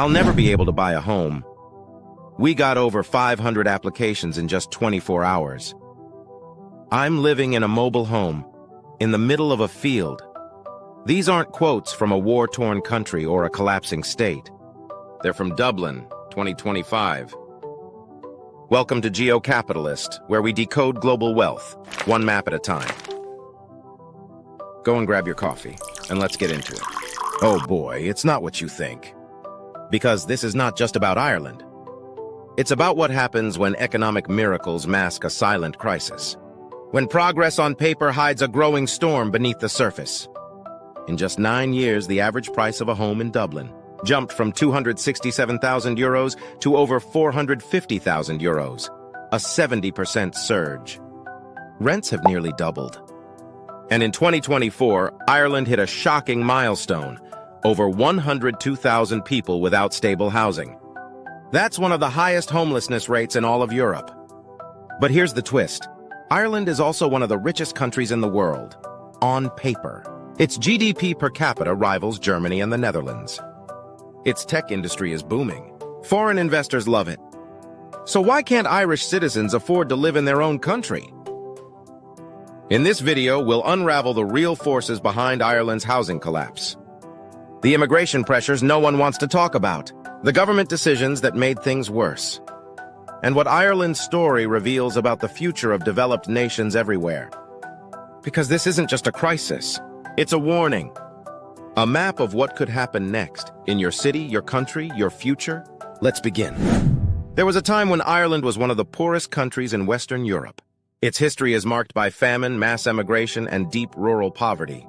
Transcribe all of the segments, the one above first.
I'll never be able to buy a home. We got over 500 applications in just 24 hours. I'm living in a mobile home, in the middle of a field. These aren't quotes from a war-torn country or a collapsing state. They're from Dublin, 2025. Welcome to Geo Capitalist, where we decode global wealth, one map at a time. Go and grab your coffee, and let's get into it. Oh boy, it's not what you think. Because this is not just about Ireland. It's about what happens when economic miracles mask a silent crisis. When progress on paper hides a growing storm beneath the surface. In just 9 years, the average price of a home in Dublin jumped from 267,000 euros to over 450,000 euros, a 70% surge. Rents have nearly doubled. And in 2024, Ireland hit a shocking milestone, over 102,000 people without stable housing. That's one of the highest homelessness rates in all of Europe. But here's the twist. Ireland is also one of the richest countries in the world, on paper. Its GDP per capita rivals Germany and the Netherlands. Its tech industry is booming. Foreign investors love it. So why can't Irish citizens afford to live in their own country? In this video, we'll unravel the real forces behind Ireland's housing collapse. The immigration pressures no one wants to talk about. The government decisions that made things worse. And what Ireland's story reveals about the future of developed nations everywhere. Because this isn't just a crisis, it's a warning. A map of what could happen next, in your city, your country, your future. Let's begin. There was a time when Ireland was one of the poorest countries in Western Europe. Its history is marked by famine, mass emigration, and deep rural poverty.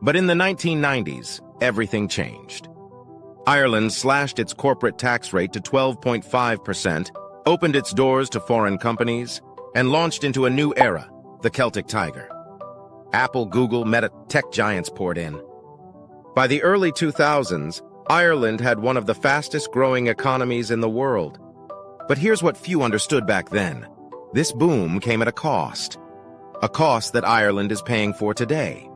But in the 1990s, everything changed. Ireland slashed its corporate tax rate to 12.5%, opened its doors to foreign companies, and launched into a new era, the Celtic Tiger. Apple, Google, Meta, tech giants poured in. By the early 2000s, Ireland had one of the fastest-growing economies in the world. But here's what few understood back then. This boom came at a cost that Ireland is paying for today.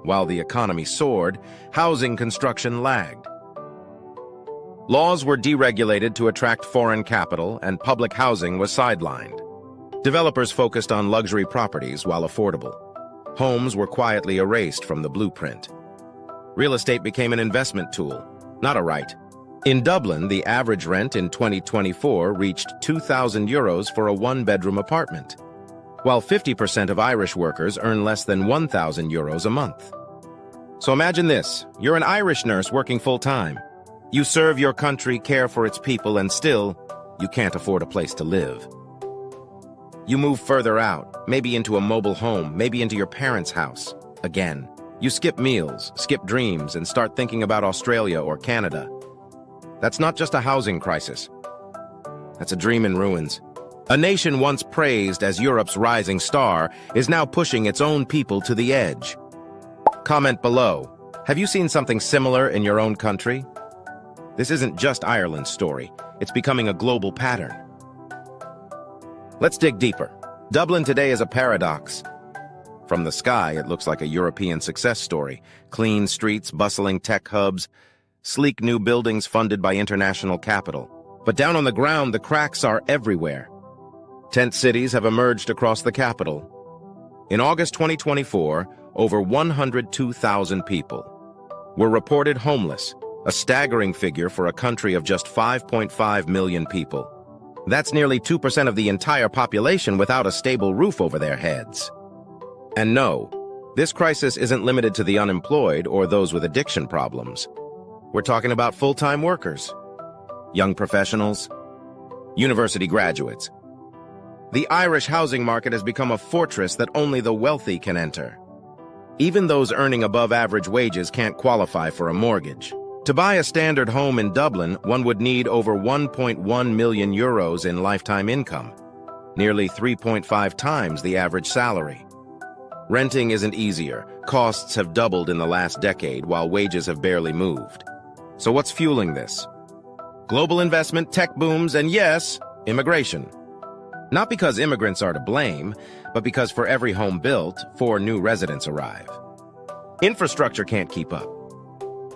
While the economy soared, housing construction lagged. Laws were deregulated to attract foreign capital, and public housing was sidelined. Developers focused on luxury properties while affordable. Homes were quietly erased from the blueprint. Real estate became an investment tool, not a right. In Dublin, the average rent in 2024 reached 2,000 euros for a one-bedroom apartment, while 50% of Irish workers earn less than 1,000 euros a month. So imagine this, you're an Irish nurse working full-time. You serve your country, care for its people, and still, you can't afford a place to live. You move further out, maybe into a mobile home, maybe into your parents' house. Again, you skip meals, skip dreams, and start thinking about Australia or Canada. That's not just a housing crisis. That's a dream in ruins. A nation once praised as Europe's rising star is now pushing its own people to the edge. Comment below. Have you seen something similar in your own country? This isn't just Ireland's story. It's becoming a global pattern. Let's dig deeper. Dublin today is a paradox. From the sky, it looks like a European success story. Clean streets, bustling tech hubs, sleek new buildings funded by international capital. But down on the ground, the cracks are everywhere. Tent cities have emerged across the capital. In August 2024, over 102,000 people were reported homeless, a staggering figure for a country of just 5.5 million people. That's nearly 2% of the entire population without a stable roof over their heads. And no, this crisis isn't limited to the unemployed or those with addiction problems. We're talking about full-time workers, young professionals, university graduates. The Irish housing market has become a fortress that only the wealthy can enter. Even those earning above-average wages can't qualify for a mortgage. To buy a standard home in Dublin, one would need over 1.1 million euros in lifetime income, nearly 3.5 times the average salary. Renting isn't easier. Costs have doubled in the last decade, while wages have barely moved. So what's fueling this? Global investment, tech booms, and yes, immigration. Not because immigrants are to blame, but because for every home built, 4 new residents arrive. Infrastructure can't keep up.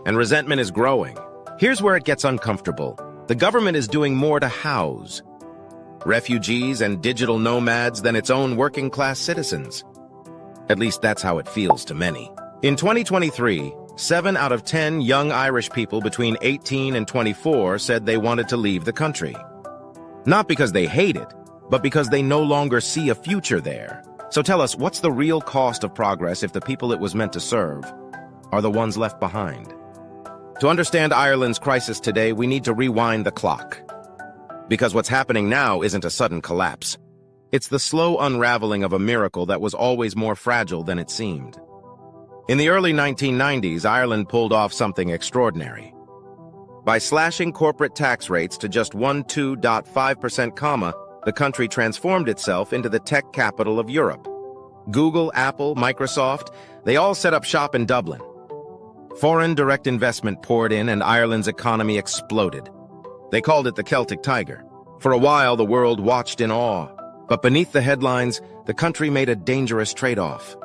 And resentment is growing. Here's where it gets uncomfortable. The government is doing more to house refugees and digital nomads than its own working-class citizens. At least that's how it feels to many. In 2023, 7 out of 10 young Irish people between 18 and 24 said they wanted to leave the country. Not because they hate it, but because they no longer see a future there. So tell us, what's the real cost of progress if the people it was meant to serve are the ones left behind? To understand Ireland's crisis today, we need to rewind the clock. Because what's happening now isn't a sudden collapse. It's the slow unraveling of a miracle that was always more fragile than it seemed. In the early 1990s, Ireland pulled off something extraordinary. By slashing corporate tax rates to just 12.5%, the country transformed itself into the tech capital of Europe. Google, Apple, Microsoft, they all set up shop in Dublin. Foreign direct investment poured in and Ireland's economy exploded. They called it the Celtic Tiger. For a while, the world watched in awe. But beneath the headlines, the country made a dangerous trade-off.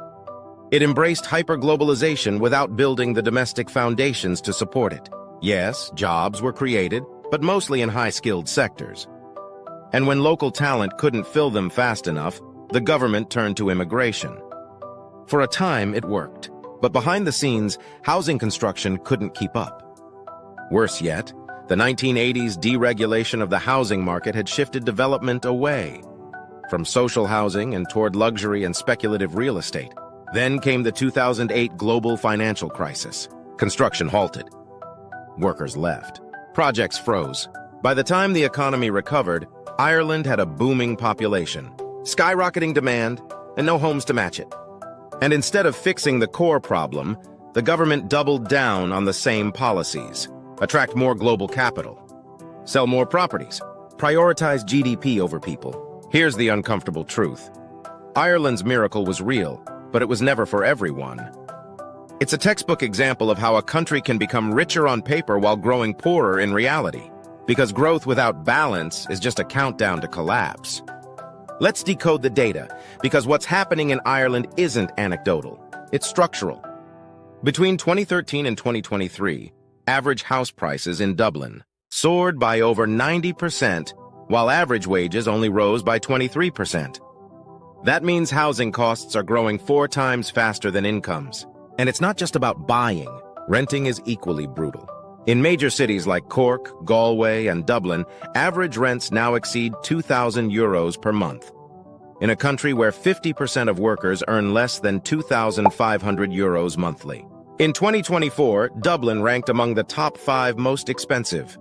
It embraced hyper-globalization without building the domestic foundations to support it. Yes, jobs were created, but mostly in high-skilled sectors. And when local talent couldn't fill them fast enough, the government turned to immigration. For a time, it worked. But behind the scenes, housing construction couldn't keep up. Worse yet, the 1980s deregulation of the housing market had shifted development away from social housing and toward luxury and speculative real estate. Then came the 2008 global financial crisis. Construction halted. Workers left. Projects froze. By the time the economy recovered, Ireland had a booming population, skyrocketing demand, and no homes to match it. And instead of fixing the core problem, the government doubled down on the same policies. Attract more global capital. Sell more properties. Prioritize GDP over people. Here's the uncomfortable truth. Ireland's miracle was real, but it was never for everyone. It's a textbook example of how a country can become richer on paper while growing poorer in reality. Because growth without balance is just a countdown to collapse. Let's decode the data, because what's happening in Ireland isn't anecdotal. It's structural. Between 2013 and 2023, average house prices in Dublin soared by over 90%, while average wages only rose by 23%. That means housing costs are growing 4 times faster than incomes. And it's not just about buying. Renting is equally brutal. In major cities like Cork, Galway, and Dublin, average rents now exceed €2,000 per month. In a country where 50% of workers earn less than €2,500 monthly. In 2024, Dublin ranked among the top 5 most expensive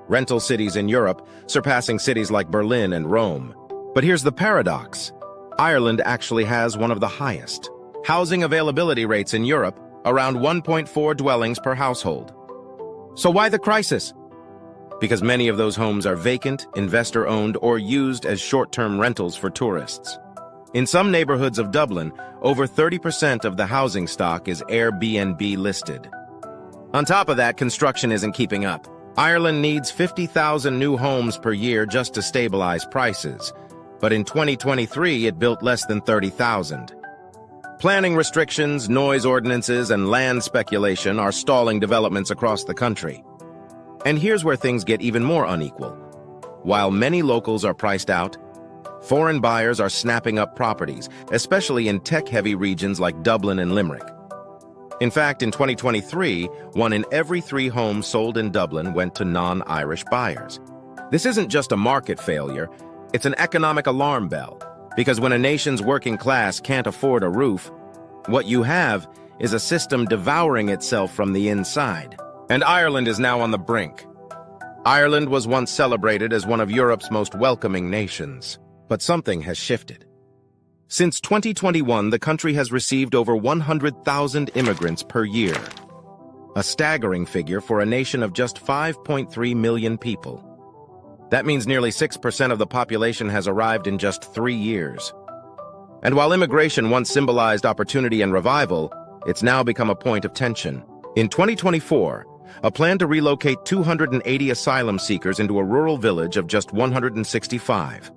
rental cities in Europe, surpassing cities like Berlin and Rome. But here's the paradox. Ireland actually has one of the highest housing availability rates in Europe, around 1.4 dwellings per household. So why the crisis? Because many of those homes are vacant, investor-owned, or used as short-term rentals for tourists. In some neighborhoods of Dublin, over 30% of the housing stock is Airbnb listed. On top of that, construction isn't keeping up. Ireland needs 50,000 new homes per year just to stabilize prices. But in 2023, it built less than 30,000. Planning restrictions, noise ordinances, and land speculation are stalling developments across the country. And here's where things get even more unequal. While many locals are priced out, foreign buyers are snapping up properties, especially in tech-heavy regions like Dublin and Limerick. In fact, in 2023, 1 in every 3 homes sold in Dublin went to non-Irish buyers. This isn't just a market failure, it's an economic alarm bell. Because when a nation's working class can't afford a roof, what you have is a system devouring itself from the inside. And Ireland is now on the brink. Ireland was once celebrated as one of Europe's most welcoming nations. But something has shifted. Since 2021, the country has received over 100,000 immigrants per year. A staggering figure for a nation of just 5.3 million people. That means nearly 6% of the population has arrived in just 3 years. And while immigration once symbolized opportunity and revival, it's now become a point of tension. In 2024, a plan to relocate 280 asylum seekers into a rural village of just 165.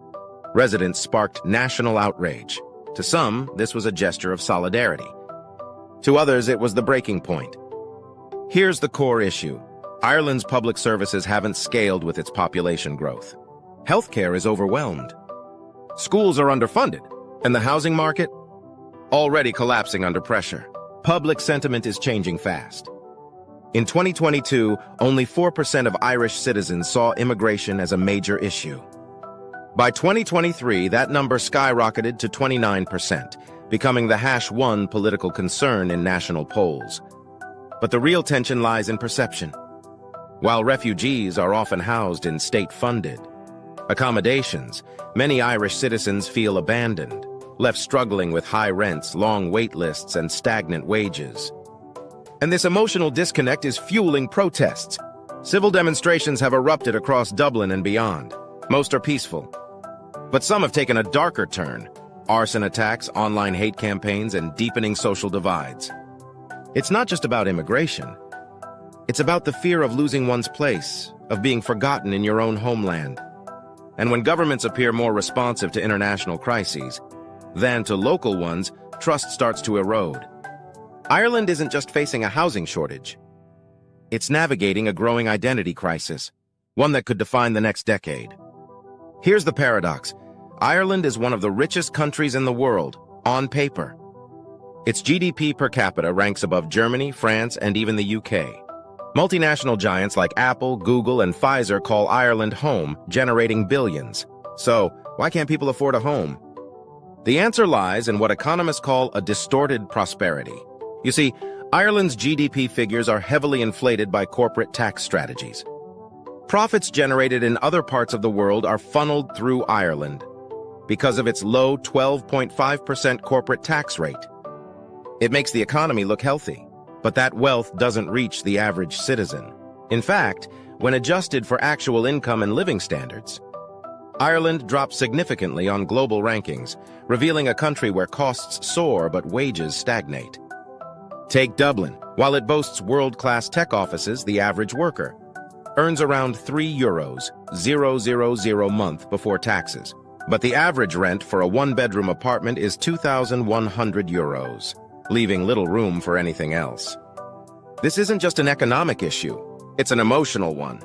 Residents sparked national outrage. To some, this was a gesture of solidarity. To others, it was the breaking point. Here's the core issue. Ireland's public services haven't scaled with its population growth. Healthcare is overwhelmed. Schools are underfunded, and the housing market already collapsing under pressure. Public sentiment is changing fast. In 2022, only 4% of Irish citizens saw immigration as a major issue. By 2023, that number skyrocketed to 29%, becoming the #1 political concern in national polls. But the real tension lies in perception. While refugees are often housed in state-funded accommodations, many Irish citizens feel abandoned, left struggling with high rents, long wait lists, and stagnant wages. And this emotional disconnect is fueling protests. Civil demonstrations have erupted across Dublin and beyond. Most are peaceful. But some have taken a darker turn: arson attacks, online hate campaigns, and deepening social divides. It's not just about immigration. It's about the fear of losing one's place, of being forgotten in your own homeland. And when governments appear more responsive to international crises than to local ones, trust starts to erode. Ireland isn't just facing a housing shortage. It's navigating a growing identity crisis, one that could define the next decade. Here's the paradox. Ireland is one of the richest countries in the world, on paper. Its GDP per capita ranks above Germany, France, and even the UK. Multinational giants like Apple, Google, and Pfizer call Ireland home, generating billions. So, why can't people afford a home? The answer lies in what economists call a distorted prosperity. You see, Ireland's GDP figures are heavily inflated by corporate tax strategies. Profits generated in other parts of the world are funneled through Ireland because of its low 12.5% corporate tax rate. It makes the economy look healthy, but that wealth doesn't reach the average citizen. In fact, when adjusted for actual income and living standards, Ireland drops significantly on global rankings, revealing a country where costs soar but wages stagnate. Take Dublin. While it boasts world-class tech offices, the average worker earns around €3,000 a month before taxes. But the average rent for a one-bedroom apartment is €2,100, leaving little room for anything else. This isn't just an economic issue, it's an emotional one.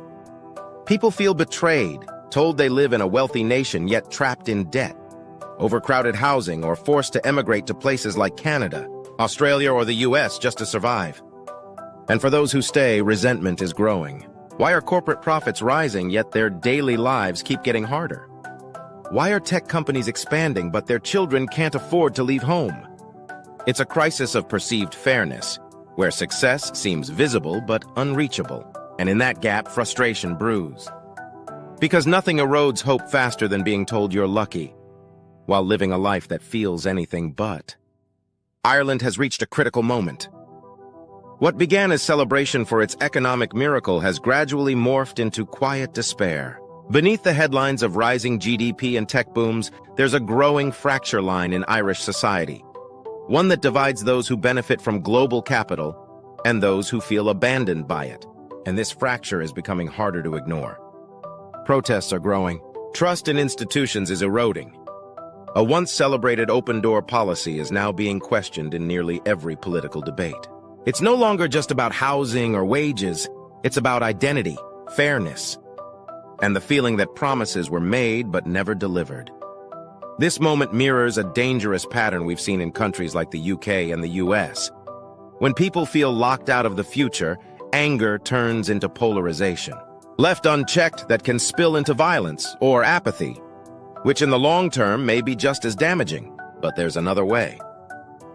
People feel betrayed, told they live in a wealthy nation yet trapped in debt, overcrowded housing, or forced to emigrate to places like Canada, Australia, or the US just to survive. And for those who stay, resentment is growing. Why are corporate profits rising yet their daily lives keep getting harder? Why are tech companies expanding but their children can't afford to leave home? It's a crisis of perceived fairness, where success seems visible but unreachable, and in that gap, frustration brews. Because nothing erodes hope faster than being told you're lucky, while living a life that feels anything but. Ireland has reached a critical moment. What began as celebration for its economic miracle has gradually morphed into quiet despair. Beneath the headlines of rising GDP and tech booms, there's a growing fracture line in Irish society, one that divides those who benefit from global capital and those who feel abandoned by it. And this fracture is becoming harder to ignore. Protests are growing. Trust in institutions is eroding. A once celebrated open-door policy is now being questioned in nearly every political debate. It's no longer just about housing or wages. It's about identity, fairness, and the feeling that promises were made but never delivered. This moment mirrors a dangerous pattern we've seen in countries like the UK and the US. When people feel locked out of the future, anger turns into polarization. Left unchecked, that can spill into violence or apathy, which in the long term may be just as damaging. But there's another way.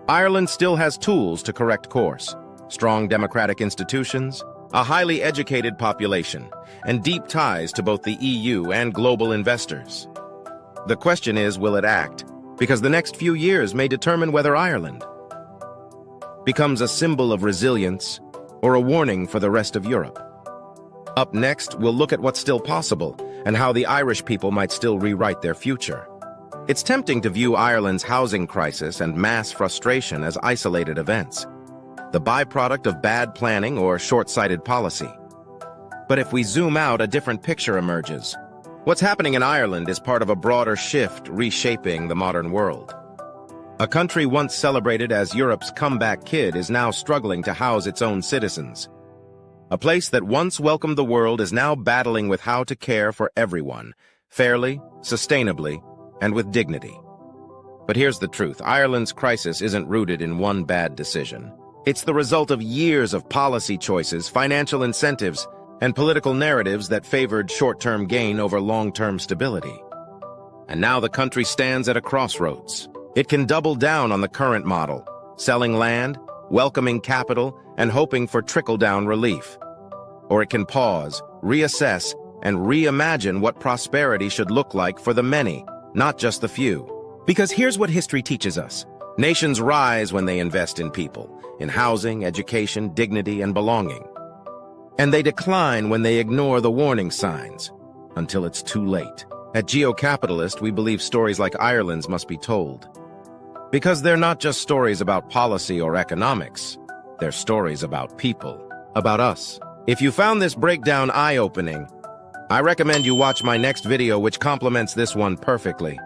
Ireland still has tools to correct course: strong democratic institutions, a highly educated population, and deep ties to both the EU and global investors. The question is, will it act? Because the next few years may determine whether Ireland becomes a symbol of resilience or a warning for the rest of Europe. Up next, we'll look at what's still possible and how the Irish people might still rewrite their future. It's tempting to view Ireland's housing crisis and mass frustration as isolated events, the byproduct of bad planning or short-sighted policy. But if we zoom out, a different picture emerges. What's happening in Ireland is part of a broader shift reshaping the modern world. A country once celebrated as Europe's comeback kid is now struggling to house its own citizens. A place that once welcomed the world is now battling with how to care for everyone, fairly, sustainably, and with dignity. But here's the truth. Ireland's crisis isn't rooted in one bad decision. It's the result of years of policy choices, financial incentives, and political narratives that favored short-term gain over long-term stability. And now the country stands at a crossroads. It can double down on the current model, selling land, welcoming capital, and hoping for trickle-down relief. Or it can pause, reassess, and reimagine what prosperity should look like for the many, not just the few. Because here's what history teaches us. Nations rise when they invest in people, in housing, education, dignity, and belonging. And they decline when they ignore the warning signs, until it's too late. At Geo Capitalist, we believe stories like Ireland's must be told. Because they're not just stories about policy or economics, they're stories about people, about us. If you found this breakdown eye-opening, I recommend you watch my next video, which complements this one perfectly.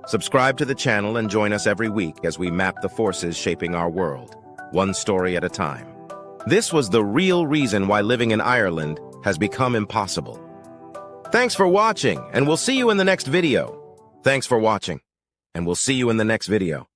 Subscribe to the channel and join us every week as we map the forces shaping our world, one story at a time. This was the real reason why living in Ireland has become impossible. Thanks for watching, and we'll see you in the next video. Thanks for watching, and we'll see you in the next video.